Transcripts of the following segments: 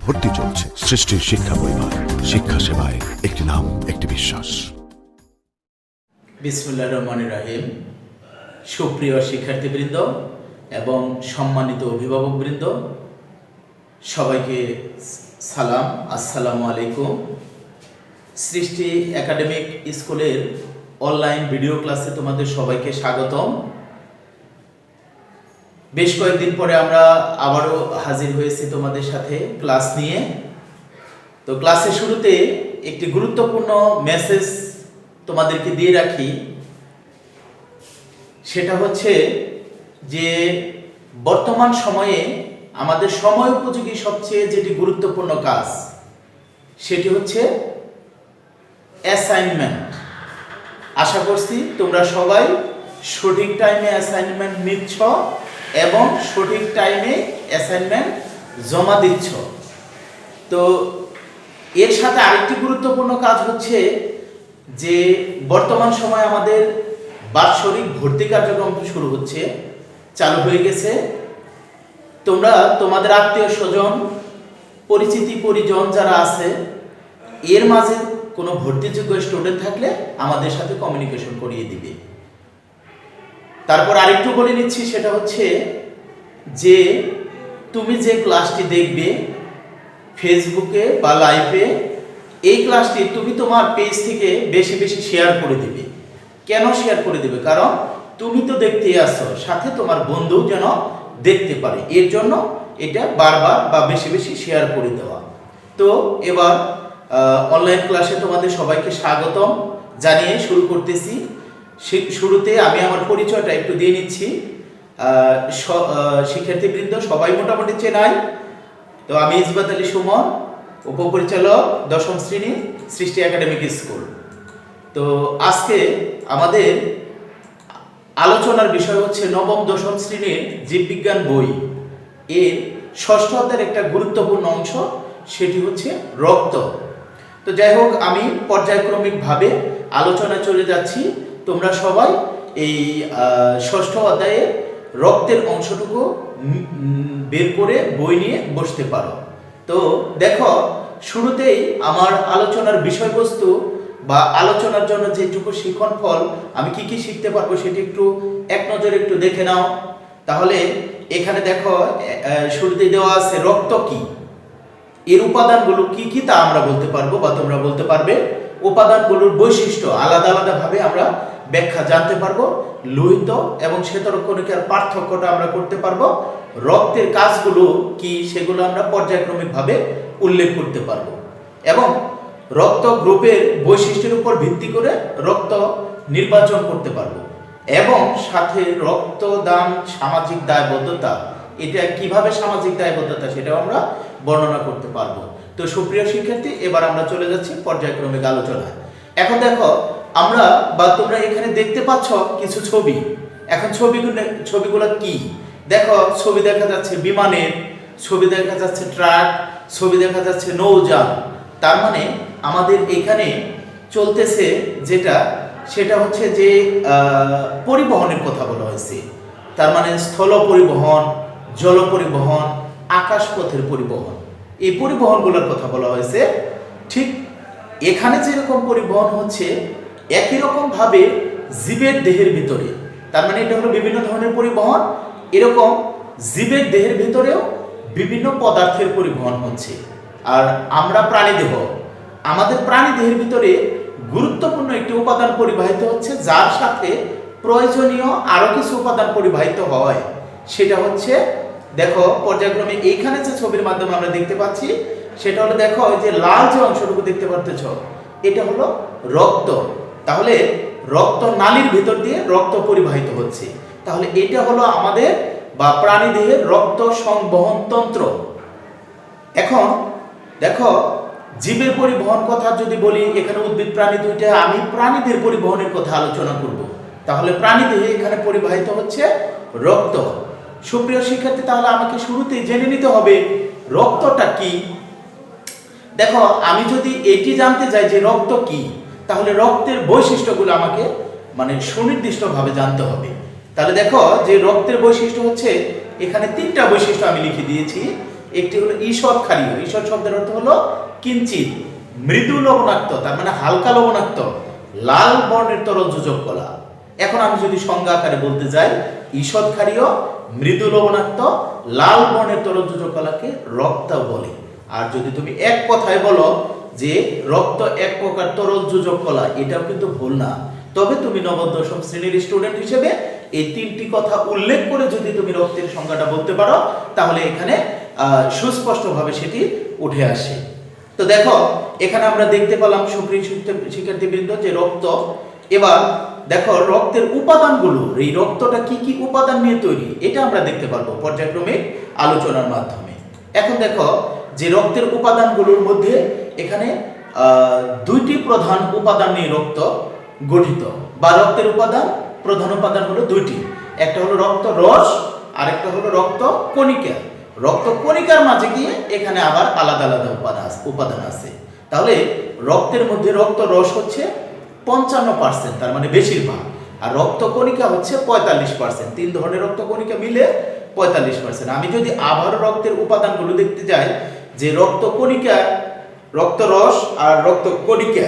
ভর্তি চলছে। সৃষ্টির শিক্ষা পরিবার, শিক্ষা সেবায় একটি নাম, একটি বিশ্বাস। বিসমিল্লাহির রহমানির রহিম। সুপ্রিয় শিক্ষার্থীবৃন্দ এবং সম্মানিত অভিভাবকবৃন্দ, সবাইকে সালাম, আসসালামু আলাইকুম। সৃষ্টি একাডেমিক স্কুলের অনলাইন ভিডিও ক্লাসে তোমাদের সবাইকে স্বাগতম। বেশ কয়েকদিন পরে আমরা আবারও হাজির হয়েছি তোমাদের সাথে ক্লাস নিয়ে। তো ক্লাসের শুরুতে একটি গুরুত্বপূর্ণ মেসেজ তোমাদেরকে দিয়ে রাখি। সেটা হচ্ছে যে বর্তমান সময়ে আমাদের সময় উপযোগী সবচেয়ে যেটি গুরুত্বপূর্ণ কাজ সেটি হচ্ছে অ্যাসাইনমেন্ট। আশা করছি তোমরা সবাই সঠিক টাইমে অ্যাসাইনমেন্ট নিচ্ছ এবং সঠিক টাইমে অ্যাসাইনমেন্ট জমা দিচ্ছ। তো এর সাথে আরেকটি গুরুত্বপূর্ণ কাজ হচ্ছে যে বর্তমান সময়ে আমাদের বাৎসরিক ভর্তি কার্যক্রম শুরু হচ্ছে, চালু হয়ে গেছে। তোমরা তোমাদের আত্মীয় স্বজন, পরিচিতি পরিজন যারা আছে এর মাঝে কোনো ভর্তিযোগ্য স্টুডেন্ট থাকলে আমাদের সাথে কমিউনিকেশন করিয়ে দিবে। তারপর আরেকটু বলে নিচ্ছি, সেটা হচ্ছে যে তুমি যে ক্লাসটি দেখবে ফেসবুকে বা লাইভে, এই ক্লাসটি তুমি তোমার পেজ থেকে বেশি বেশি শেয়ার করে দিবে। কেন শেয়ার করে দিবে? কারণ তুমি তো দেখতেই আসছো, সাথে তোমার বন্ধু যেন দেখতে পারে, এর জন্য এটা বারবার বা বেশি বেশি শেয়ার করে দেওয়া। তো এবার অনলাইন ক্লাসে তোমাদের সবাইকে স্বাগতম জানিয়ে শুরু করতেছি। শুরুতে আমি আমার পরিচয়টা একটু দিয়ে নিচ্ছি। শিক্ষার্থীবৃন্দ সবাই মোটামুটি চেনাই। তো আমি ইসবাত আলী সুমন, উপপরিচালক দশম শ্রেণী, সৃষ্টি একাডেমিক স্কুল। তো আজকে আমাদের আলোচনার বিষয় হচ্ছে নবম দশম শ্রেণীর জীববিজ্ঞান বই এর ষষ্ঠ অধ্যায়ের একটা গুরুত্বপূর্ণ অংশ, সেটি হচ্ছে রক্ত। তো যাই হোক, আমি পর্যায়ক্রমিকভাবে আলোচনায় চলে যাচ্ছি। তোমরা সবাই এই ষষ্ঠ অধ্যায়ে রক্তের অংশটুকু বের করে বই নিয়ে বসতে পারো। তো দেখো, শুরুতেই আমার আলোচনার বিষয়বস্তু বা আলোচনার জন্য যেটুকু শিখন ফল আমি কি কি শিখতে পারবো সেটি একটু এক নজরে একটু দেখে নাও। তাহলে এখানে দেখো, শুরুতেই দেওয়া আছে রক্ত কি, এর উপাদানগুলো কি কি তা আমরা বলতে পারবো বা তোমরা বলতে পারবে। উপাদানগুলোর বৈশিষ্ট্য আলাদা আলাদাভাবে আমরা ব্যাখ্যা জানতে পারবো। লোহিত এবং শ্বেতরক্তকণিকার পার্থক্যটা আমরা করতে পারবো। রক্তের কাজগুলো কি সেগুলো আমরা পর্যায়ক্রমিকভাবে উল্লেখ করতে পারবো এবং রক্ত গ্রুপের বৈশিষ্ট্যের উপর ভিত্তি করে রক্ত নির্বাচন করতে পারবো এবং সাথে রক্তদান সামাজিক দায়বদ্ধতা, এটা কিভাবে সামাজিক দায়বদ্ধতা সেটাও আমরা বর্ণনা করতে পারবো। তো সুপ্রিয় শিক্ষার্থী, এবার আমরা চলে যাচ্ছি পর্যায়ক্রমিক আলোচনায়। এখন দেখো, আমরা বা তোমরা এখানে দেখতে পাচ্ছ কিছু ছবি। এখন ছবিগুলো কি? দেখো, ছবি দেখা যাচ্ছে বিমানের, ছবি দেখা যাচ্ছে ট্রাক, ছবি দেখা যাচ্ছে নৌযান। তার মানে আমাদের এখানে চলতেছে যেটা, সেটা হচ্ছে যে পরিবহনের কথা বলা হয়েছে। তার মানে স্থল পরিবহন, জল পরিবহন, আকাশপথের পরিবহন, এই পরিবহনগুলোর কথা বলা হয়েছে। ঠিক এখানে যেরকম পরিবহন হচ্ছে একই রকম ভাবে জীবের দেহের ভিতরে, তার মানে এটা হলো বিভিন্ন ধরনের পরিবহন, এরকম জীবের দেহের ভিতরেও বিভিন্ন পদার্থের পরিবহন হচ্ছে। আর আমরা প্রাণীদেহ, আমাদের প্রাণী দেহের ভিতরে গুরুত্বপূর্ণ একটি উপাদান পরিবাহিত হচ্ছে, যার সাথে প্রয়োজনীয় আরো কিছু উপাদান পরিবাহিত হয়। সেটা হচ্ছে, দেখো পর্যায়ক্রমে এইখানে যে ছবির মাধ্যমে আমরা দেখতে পাচ্ছি সেটা হলো, দেখো ওই যে লাল যে অংশটুকু দেখতে পাচ্ছ, এটা হলো রক্ত। তাহলে রক্ত নালীর ভিতর দিয়ে রক্ত পরিবাহিত হচ্ছে। তাহলে এটা হলো আমাদের বা প্রাণী দেহের রক্ত সংবহন তন্ত্র। এখন দেখো, জীবের পরিবহন কথা যদি বলি, এখানে উদ্ভিদ প্রাণী দুইটা, আমি প্রাণীদের পরিবহনের কথা আলোচনা করব। তাহলে প্রাণী দেহে এখানে পরিবাহিত হচ্ছে রক্ত। সুপ্রিয় শিক্ষার্থী, তাহলে আমাকে শুরুতেই জেনে নিতে হবে রক্তটা কি। দেখো, আমি যদি এটি জানতে চাই যে রক্ত কি, তাহলে রক্তের বৈশিষ্ট্যগুলো আমাকে মানে সুনির্দিষ্টভাবে জানতে হবে। তাহলে দেখো যে রক্তের বৈশিষ্ট্য হচ্ছে, এখানে তিনটা বৈশিষ্ট্য আমি লিখে দিয়েছি। একটি হলো ঈষৎ ক্ষারীয়। ঈষৎ শব্দের অর্থ হলো কিঞ্চিত, মৃদু লবণাক্ত তার মানে হালকা লবণাক্ত, লাল বর্ণের তরল যোজক কলা। এখন আমি যদি সংজ্ঞা আকারে বলতে যাই, ঈষৎ ক্ষারীয়, মৃদু লবণাক্ত, লাল বর্ণের তরল যোজক কলাকে রক্ত বলে। আর যদি তুমি এক কথায় বলো যে রক্ত এক প্রকার তরল যোজক কলা, এটাও কিন্তু ভুল না। তবে তুমি নবম দশম শ্রেণীর স্টুডেন্ট হিসেবে এই তিনটি কথা উল্লেখ করে যদি তুমি রক্তের সংজ্ঞাটা বলতে পারো, তাহলে এখানে সুস্পষ্টভাবে সেটি উঠে আসে। তো দেখো এখানে আমরা দেখতে পেলাম সুপ্রিয় শিক্ষার্থীবৃন্দ যে রক্ত। এবার দেখো রক্তের উপাদানগুলো, এই রক্তটা কি কি উপাদান নিয়ে তৈরি, এটা আমরা দেখতে পারবো পর্যায়ক্রমিক আলোচনার মাধ্যমে। এখন দেখো যে রক্তের উপাদানগুলোর মধ্যে এখানে দুইটি প্রধান উপাদান নিয়ে রক্ত গঠিত, বা রক্তের প্রধান উপাদান হলো দুইটি, একটা হলো রক্ত রস আর একটা হলো রক্ত কণিকা। রক্ত কণিকার মাঝে গিয়ে এখানে আবার আলাদা আলাদা উপাদান আছে। তাহলে রক্তের মধ্যে রক্ত রস হচ্ছে 55%, তার মানে বেশিরভাগ, আর রক্ত কণিকা হচ্ছে 45%। তিন ধরনের রক্ত কণিকা মিলে 45%। আমি যদি আবার রক্তের উপাদানগুলো দেখতে যাই, যে রক্ত কণিকা, রক্ত রস আর রক্ত কণিকা,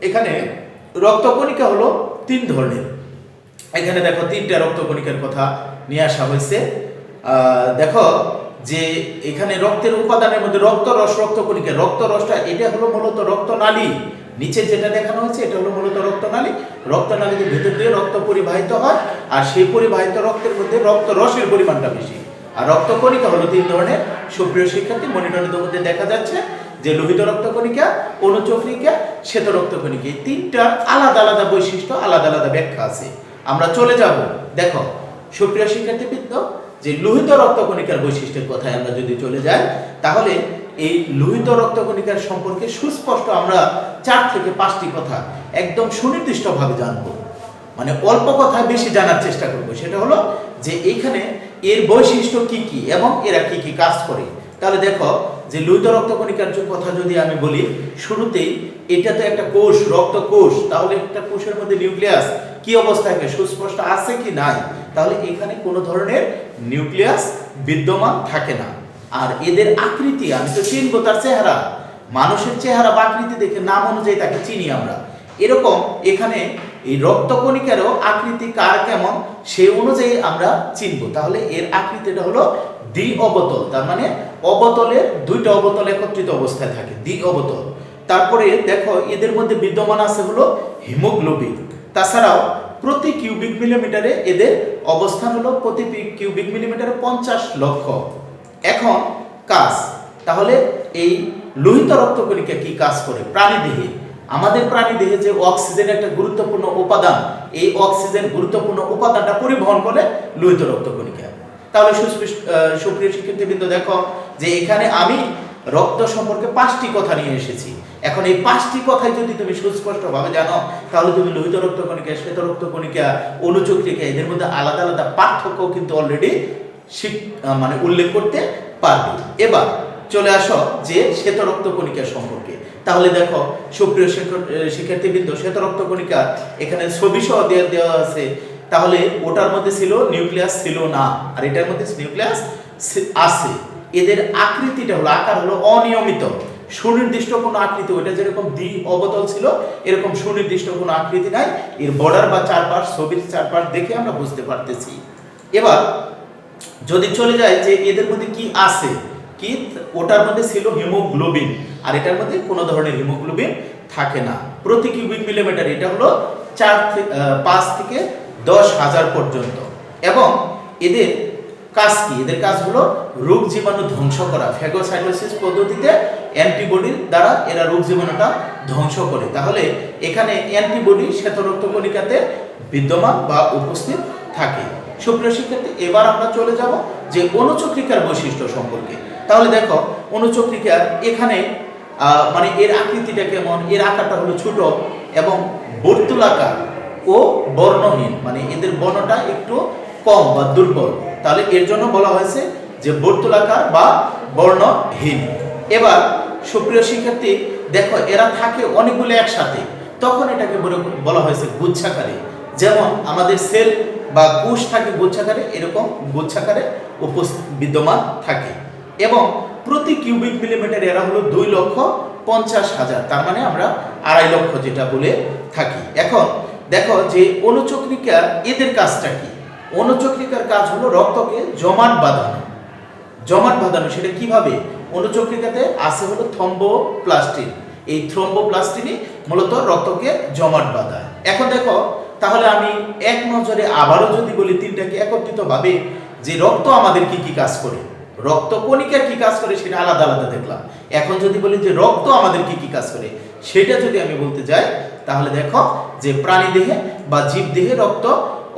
এখানে রক্ত কণিকা হলো তিন ধরনের। এখানে দেখো তিনটা রক্ত কণিকার কথা নিয়ে আসা হয়েছে। দেখো যে এখানে রক্তের উপাদানের মধ্যে রক্ত রস, রক্ত কণিকা। রক্ত রসটা এটা হলো মূলত রক্তনালী, নিচে যেটা দেখানো হয়েছে এটা হলো মূলত রক্তনালী। রক্তনালীর ভেতর দিয়ে রক্ত পরিবাহিত হয়, আর সেই পরিবাহিত রক্তের মধ্যে রক্ত রসের পরিমাণটা বেশি। আর রক্ত কণিকা হলো তিন ধরনের। সুপ্রিয় শিক্ষার্থী, মনিটরের মধ্যে দেখা যাচ্ছে যে লোহিত রক্ত কণিকা, অনুচক্রিকা, শ্বেত রক্ত কণিকা, এই তিনটার আলাদা আলাদা বৈশিষ্ট্য, আলাদা আলাদা ব্যাখ্যা আছে। আমরা চলে যাব। দেখো সুপ্রিয় শিক্ষার্থীবৃন্দ, যে লোহিত রক্ত কণিকার বৈশিষ্ট্যের কথায় আমরা যদি চলে যাই, তাহলে এই লোহিত রক্ত কণিকার সম্পর্কে সুস্পষ্ট আমরা 4 থেকে 5টি কথা একদম সুনির্দিষ্টভাবে জানবো। মানে অল্প কথায় বেশি জানার চেষ্টা করব। সেটা হলো যে এইখানে এর বৈশিষ্ট্য কি কি এবং এরা কি কি কাজ করে। তাহলে দেখো যে লোহিত রক্ত কণিকার কথা যদি আমি বলি, শুরুতেই এটা তো একটা কোষ, রক্ত কোষ। তাহলে একটা কোষের মধ্যে নিউক্লিয়াস কি অবস্থায় থাকে, সুস্পষ্ট আছে কি নাই, তাহলে এখানে কোনো ধরনের নিউক্লিয়াস বিদ্যমান থাকে না। আর এদের আকৃতি আমি তো চিনবো, তার চেহারা, মানুষের চেহারা বা আকৃতি দেখে নাম অনুযায়ী তাকে চিনি আমরা। এরকম এখানে এই রক্ত কণিকারও আকৃতি কার কেমন সেই অনুযায়ী আমরা চিনব। তাহলে এর আকৃতিটা হলো দ্বি অবতল, তার মানে অবতলের দুইটা অবতল একত্রিত অবস্থায় থাকে, দ্বি অবতল। তারপরে দেখো এদের মধ্যে বিদ্যমান আছে হলো হিমোগ্লোবিন। তাছাড়াও প্রতি কিউবিক মিলিমিটারে এদের অবস্থান হলো প্রতি কিউবিক মিলিমিটারে 50 লক্ষ। এখন কাজ, তাহলে এই লোহিত রক্ত কণিকা কি কাজ করে প্রাণীদেহে? আমাদের প্রাণীদেহে যে অক্সিজেন একটা গুরুত্বপূর্ণ উপাদান, এই অক্সিজেন গুরুত্বপূর্ণ উপাদানটা পরিবহন করে লোহিত রক্ত কণিকা। তাহলে সুপ্রিয় শিক্ষার্থীবৃন্দ, দেখো যে এখানে আমি রক্ত সম্পর্কে 5টি কথা নিয়ে এসেছি। এখন এই 5টি কথাই যদি তুমি সুস্পষ্টভাবে জানো, তাহলে তুমি লোহিত রক্ত কণিকা, শ্বেত রক্ত কণিকা, অনুচক্রিকা, এদের মধ্যে আলাদা আলাদা পার্থক্য কিন্তু অলরেডি মানে উল্লেখ করতে পারবে। এবার চলে আসো যে শ্বেত রক্ত কণিকা সম্পর্কে। তাহলে দেখো সুপ্রিয় শিক্ষার্থীবৃন্দ, শ্বেত রক্ত কণিকা এখানে ছবি সহ দেওয়া আছে। তাহলে ওটার মধ্যে ছিল নিউক্লিয়াস ছিল না, আর এটার মধ্যে নিউক্লিয়াস আছে। এদের আকৃতিটা হলো, আকার হলো অনিয়মিত, সুনির্দিষ্ট কোনো আকৃতি, ওটা যেরকম দ্বি অবতল ছিল এরকম সুনির্দিষ্ট কোনো আকৃতি নাই। এর বর্ডার বা চারপাশ, ছবির চারপাশ দেখে আমরা বুঝতে পারতেছি। এবার যদি চলে যায় যে এদের মধ্যে কি আছে, কি ওটার মধ্যে ছিল হিমোগ্লোবিন, আর এটার মধ্যে কোনো ধরনের হিমোগ্লোবিন থাকে না। প্রতি কিউবিক মিলিমিটার এটা হলো 5 থেকে 10,000 পর্যন্ত। এবং এদের কাজ কি? এদের কাজ হলো রোগ জীবাণু ধ্বংস করা। ফ্যাগোসাইটোসিস পদ্ধতিতে অ্যান্টিবডির দ্বারা এরা রোগ জীবাণুটা ধ্বংস করে। তাহলে এখানে অ্যান্টিবডি শ্বেত রক্ত কণিকাতে বিদ্যমান বা উপস্থিত থাকে। সুপ্রিয় শিক্ষার্থী, এবার আমরা চলে যাব যে অনুচক্রিকার বৈশিষ্ট্য সম্পর্কে। তাহলে দেখো অনুচক্রিকা এখানে মানে এর আকৃতিটা কেমন, এর আকারটা হলো ছোট এবং বর্তুলাকার ও বর্ণহীন, মানে এদের বর্ণটা একটু কম বা দুর্বল। তাহলে এর জন্য বলা হয়েছে যে বর্তুলাকার বা বর্ণহীন। এবার সুপ্রিয় শিক্ষার্থী দেখো এরা থাকে অনেকগুলো একসাথে, তখন এটাকে বলা হয়েছে গুচ্ছাকারে। যেমন আমাদের সেল বা কোষ থাকে গুচ্ছাকারে, এরকম গুচ্ছাকারে বিদ্যমান থাকে। এবং প্রতি কিউবিক মিলিমিটার এরা হলো 2,50,000, তার মানে আমরা 2.5 লক্ষ যেটা বলে থাকি। এখন দেখো যে অনুচক্রিকা এদের কাজটা কি? অনুচক্রিকার কাজ হলো রক্তকে জমাট বাঁধানো। সেটা কিভাবে? অনুচক্রিকাতে আছে হলো থ্রম্বোপ্লাস্টিন। এই থ্রম্বোপ্লাস্টিনই মূলত রক্তকে জমাট বাঁধায়। এখন দেখো তাহলে আমি এক নজরে আবারও যদি বলি তিনটাকে একত্রিতভাবে যে রক্ত আমাদের কি কি কাজ করে, রক্ত কণিকা কি কাজ করে সেটা আলাদা আলাদা দেখলাম। এখন যদি বলি যে রক্ত আমাদের কি কি কাজ করে সেটা যদি আমি বলতে যাই, তাহলে দেখো যে প্রাণী দেহে বা জীব দেহে রক্ত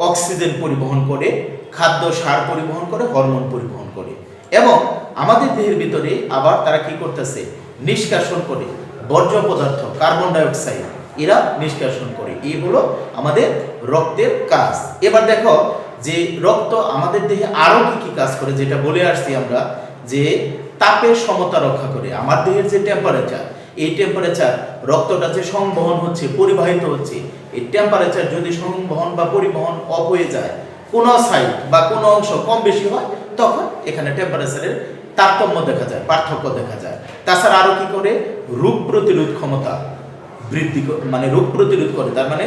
অক্সিজেন পরিবহন করে, খাদ্য সার পরিবহন করে, হরমোন পরিবহন করে, এবং আমাদের দেহের ভিতরে আবার তারা কি করতেছে? নিষ্কাশন করে বর্জ্য পদার্থ, কার্বন ডাইঅক্সাইড এরা নিষ্কাশন করে। এই হলো আমাদের রক্তের কাজ। এবার দেখো যে রক্ত আমাদের দেহে আরো কি কি কাজ করে, যেটা বলে আসছি আমরা যে তাপের সমতা রক্ষা করে। আমার দেহের যে টেম্পারেচার, এই টেম্পারেচার রক্তটা যে সংবহন হচ্ছে, পরিবাহিত হচ্ছে, এই টেম্পারেচার যদি সংবহন বা পরিবহন অফ হয়ে যায়, কোনো সাইড বা কোনো অংশ কম বেশি হয়, তখন এখানে টেম্পারেচারের তারতম্য দেখা যায়, পার্থক্য দেখা যায়। তাছাড়া আরো কি করে? রোগ প্রতিরোধ ক্ষমতা বৃদ্ধি, মানে রোগ প্রতিরোধ করে, তার মানে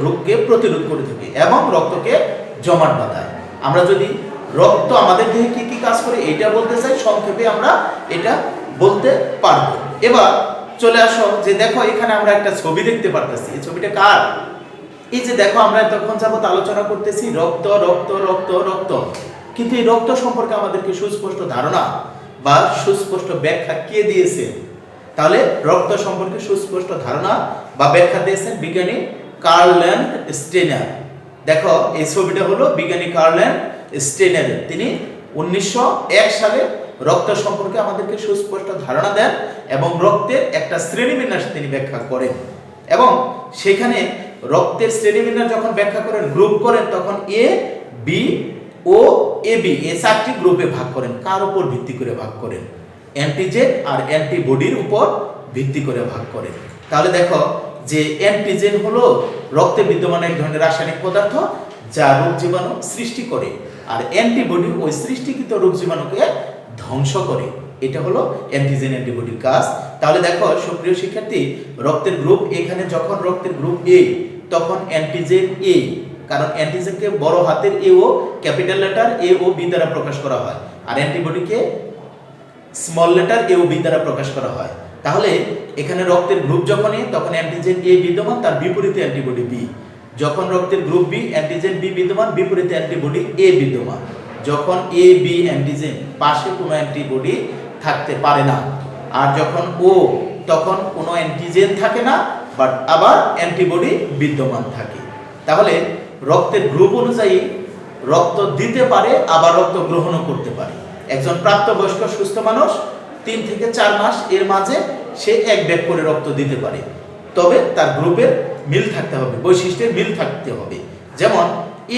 রোগকে প্রতিরোধ করে থাকে এবং রক্তকে জমাট বাঁধায়। আমরা যদি রক্ত আমাদের দেহে কি কি কাজ করে এটা বলতে চাই, সংক্ষেপে আমরা এটা বলতে পারবো। এবার চলে আসো যে দেখো এখানে আমরা একটা ছবি দেখতে পারতেছি। এই ছবিটা কার? এই যে দেখো আমরা তখন যাবত আলোচনা করতেছি রক্ত রক্ত রক্ত রক্ত, কিন্তু এই রক্ত সম্পর্কে আমাদেরকে সুস্পষ্ট ধারণা বা সুস্পষ্ট ব্যাখ্যা কে দিয়েছে? তাহলে রক্ত সম্পর্কে সুস্পষ্ট ধারণা বা ব্যাখ্যা দিয়েছেন বিজ্ঞানী কার্ল স্টেনার। দেখো এই ছবিটা হলো বিজ্ঞানী কার্ল স্টেনারের। তিনি 1901 সালে রক্ত সম্পর্কে আমাদেরকে সুস্পষ্ট ধারণা দেন এবং রক্তের একটা শ্রেণীবিন্যাস তিনি ব্যাখ্যা করেন, এবং সেখানে রক্তের শ্রেণীবিন্যাস যখন ব্যাখ্যা করেন, গ্রুপ করেন, তখন এ, বি ও এ বি এই 4টি গ্রুপে ভাগ করেন। কার উপর ভিত্তি করে ভাগ করেন? অ্যান্টিজেন আর অ্যান্টিবডির উপর ভিত্তি করে ভাগ করেন। তাহলে দেখো যে অ্যান্টিজেন হলো রক্তে বিদ্যমান এক ধরনের রাসায়নিক পদার্থ যা রোগ জীবাণু সৃষ্টি করে, আর অ্যান্টিবডি ওই সৃষ্টিকৃত রোগ জীবাণুকে ধ্বংস করে। এটা হলো অ্যান্টিজেন অ্যান্টিবডির কাজ। তাহলে দেখো সুপ্রিয় শিক্ষার্থী, রক্তের গ্রুপ এখানে যখন রক্তের গ্রুপ এ, তখন অ্যান্টিজেন এ, কারণ অ্যান্টিজেনকে বড় হাতের এ ও ক্যাপিটাল লেটার এ ও বি দ্বারা প্রকাশ করা হয়, আর অ্যান্টিবডিকে স্মল লেটার এ ও বি দ্বারা প্রকাশ করা হয়। তাহলে এখানে রক্তের গ্রুপ যখন এ, তখন অ্যান্টিজেন এ বিদ্যমান, তার বিপরীতে অ্যান্টিবডি বি। যখন রক্তের গ্রুপ বি, অ্যান্টিজেন বি বিদ্যমান, বিপরীতে অ্যান্টিবডি এ বিদ্যমান। যখন এ বি অ্যান্টিজেন, পাশে কোনো অ্যান্টিবডি থাকতে পারে না। আর যখন ও, তখন কোনো অ্যান্টিজেন থাকে না, বাট আবার অ্যান্টিবডি বিদ্যমান থাকে। তাহলে রক্তের গ্রুপ অনুযায়ী রক্ত দিতে পারে, আবার রক্ত গ্রহণও করতে পারে। একজন প্রাপ্তবয়স্ক সুস্থ মানুষ 3 থেকে 4 মাস এর মাঝে সে 1 ব্যাগ করে রক্ত দিতে পারে, তবে তার গ্রুপের মিল থাকতে হবে, বৈশিষ্ট্যের মিল থাকতে হবে। যেমন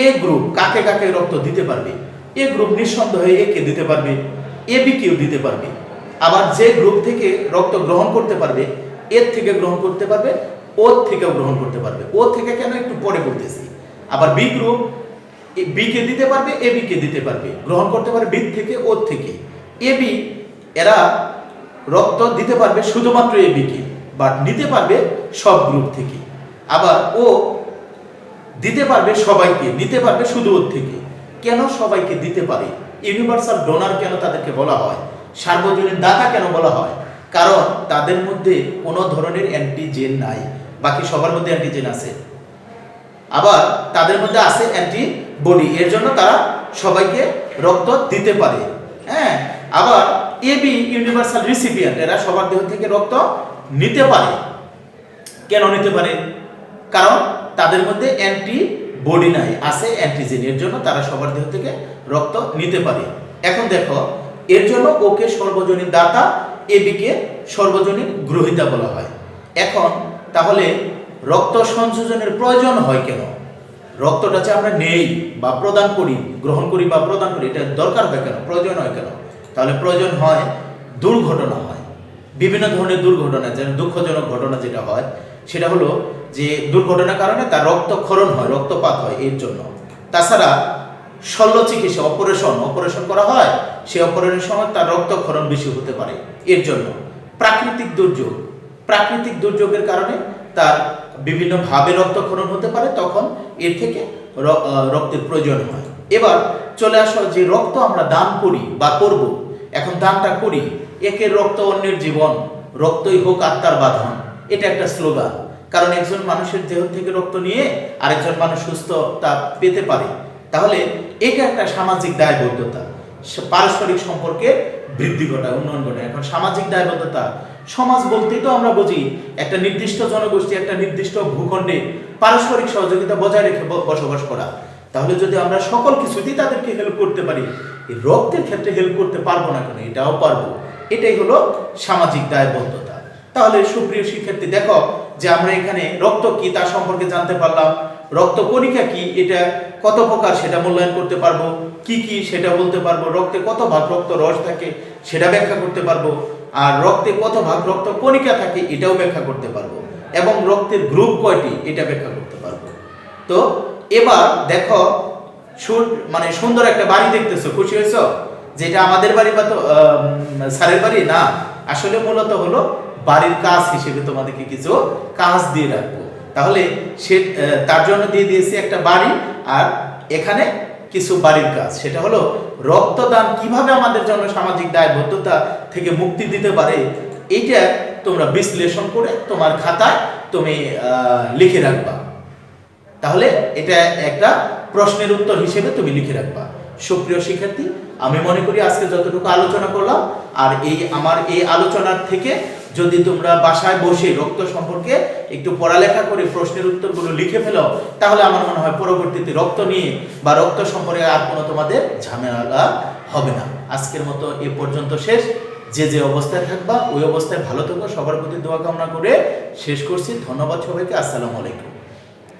এ গ্রুপ কাকে কাকে রক্ত দিতে পারবে? এ গ্রুপ নিঃসন্দেহে এ কে দিতে পারবে, এ বি কেও দিতে পারবে। আবার যে গ্রুপ থেকে রক্ত গ্রহণ করতে পারবে, এর থেকে গ্রহণ করতে পারবে, ওর থেকেও গ্রহণ করতে পারবে। ও থেকে কেন একটু পরে বলতেছি। আবার বি গ্রুপ বি কে দিতে পারবে, এ বি কে দিতে পারবে, গ্রহণ করতে পারবে বি থেকে, ওর থেকে। এ বি এরা রক্ত দিতে পারবে শুধুমাত্র এ বি কে, বাট নিতে পারবে সব গ্রুপ থেকে। আবার ও দিতে পারবে সবাইকে, নিতে পারবে শুধু ওর থেকে। কেন সবাইকে দিতে পারে? ইউনিভার্সাল ডোনার কেন তাদেরকে বলা হয়? সার্বজনীন দাতা কেন বলা হয়? কারণ তাদের মধ্যে কোনো ধরনের অ্যান্টিজেন নাই, বাকি সবার মধ্যে অ্যান্টিজেন আছে। আবার তাদের মধ্যে আছে অ্যান্টিবডি, এর জন্য তারা সবাইকে রক্ত দিতে পারে। হ্যাঁ, আবার এবি ইউনিভার্সাল রিসিপিয়েন্ট, এরা সবার দেহ থেকে রক্ত নিতে পারে। কেন নিতে পারে? কারণ তাদের মধ্যে অ্যান্টিবডি নাই, আছে অ্যান্টিজেন, এর জন্য তারা সবার দেহ থেকে রক্ত নিতে পারে। এখন দেখো, এর জন্য ওকে সর্বজনীন দাতা, এবিকে সর্বজনীন গ্রহীতা বলা হয়। এখন তাহলে রক্ত সংযোজনের প্রয়োজন হয় কেন? রক্তটা যে আমরা নেই বা প্রদান করি, গ্রহণ করি বা প্রদান করি, এটা দরকার হয় কেন, প্রয়োজন হয় কেন? তাহলে প্রয়োজন হয়, দুর্ঘটনা হয়, বিভিন্ন ধরনের দুর্ঘটনা, যেমন দুঃখজনক ঘটনা যেটা হয় সেটা হলো যে দুর্ঘটনার কারণে তার রক্তক্ষরণ হয়, রক্তপাত হয়, এর জন্য। তাছাড়া শল্য চিকিৎসা অপারেশন করা হয়, সেই অপারেশনের সময় তার রক্তক্ষরণ বেশি হতে পারে। এর জন্য প্রাকৃতিক দুর্যোগের কারণে তার বিভিন্নভাবে রক্তক্ষরণ হতে পারে, তখন এর থেকে রক্তের প্রয়োজন হয়। এবার চলে আসো যে রক্ত আমরা দান করি বা করব, এখন দানটা করি, একের রক্ত অন্যের জীবন, রক্তই হোক আত্মার বাঁধন, এটা একটা স্লোগান। কারণ একজন মানুষের দেহ থেকে রক্ত নিয়ে আরেকজন মানুষ সুস্থতা পেতে পারে, তাহলে এটা একটা সামাজিক দায়বদ্ধতা, পারস্পরিক সম্পর্কের বৃদ্ধি ঘটায়, উন্নয়ন ঘটায়। এখন সামাজিক দায়বদ্ধতা, সমাজ বলতেই তো আমরা বুঝি একটা নির্দিষ্ট জনগোষ্ঠী একটা নির্দিষ্ট ভূখণ্ডে পারস্পরিক সহযোগিতা বজায় রেখে বসবাস করা। তাহলে যদি আমরা সকল কিছুতেই তাদেরকে হেল্প করতে পারি, এই রক্তের ক্ষেত্রে হেল্প করতে পারবো না কেন? এটাও পারবো। এটাই হলো সামাজিক দায়বদ্ধতা। তাহলে সুপ্রিয় শিক্ষার্থী, দেখো যে আমরা এখানে রক্ত কি তা সম্পর্কে জানতে পারলাম, রক্ত কণিকা কি, এটা কত প্রকার সেটা মূল্যায়ন করতে পারবো, কি কি সেটা বলতে পারবো, রক্তে কত ভাগ রক্ত রস থাকে সেটা ব্যাখ্যা করতে পারবো, আর রক্তে কত ভাগ রক্ত কণিকা থাকে এটাও ব্যাখ্যা করতে পারবো, এবং রক্তের গ্রুপ কয়টি এটা ব্যাখ্যা করতে পারবো। তো এবার দেখো মানে সুন্দর একটা বাড়ি দেখতেছো, খুশি হয়েছো? যেটা আমাদের বাড়ি বা তো স্যারের বাড়ি না, আসলে মূলত হলো বাড়ির কাজ হিসেবে তোমাদেরকে কিছু কাজ দিয়ে রাখবো। তাহলে সে তার জন্য দিয়ে দিয়েছি একটা বাড়ি, আর এখানে কিছু বাড়ির কাজ, সেটা হলো রক্তদান কিভাবে আমাদের জন্য সামাজিক দায়বদ্ধতা থেকে মুক্তি দিতে পারে, এইটা তোমরা বিশ্লেষণ করে তোমার খাতায় তুমি লিখে রাখবা। তাহলে এটা একটা প্রশ্নের উত্তর হিসেবে তুমি লিখে রাখবা। সুপ্রিয় শিক্ষার্থী, আমি মনে করি আজকে যতটুকু আলোচনা করলাম, আর আমার এই আলোচনার থেকে যদি তোমরা বাসায় বসে রক্ত সম্পর্কে একটু পড়ালেখা করে প্রশ্নের উত্তরগুলো লিখে ফেলো, তাহলে আমার মনে হয় পরবর্তীতে রক্ত নিয়ে বা রক্ত সম্পর্কে আর কোনো তোমাদের ঝামেলা হবে না। আজকের মতো এ পর্যন্ত শেষ। যে অবস্থায় থাকবা ওই অবস্থায় ভালো থাকো, সবার প্রতি দোয়া কামনা করে শেষ করছি। ধন্যবাদ সবাইকে। আসসালামু আলাইকুম।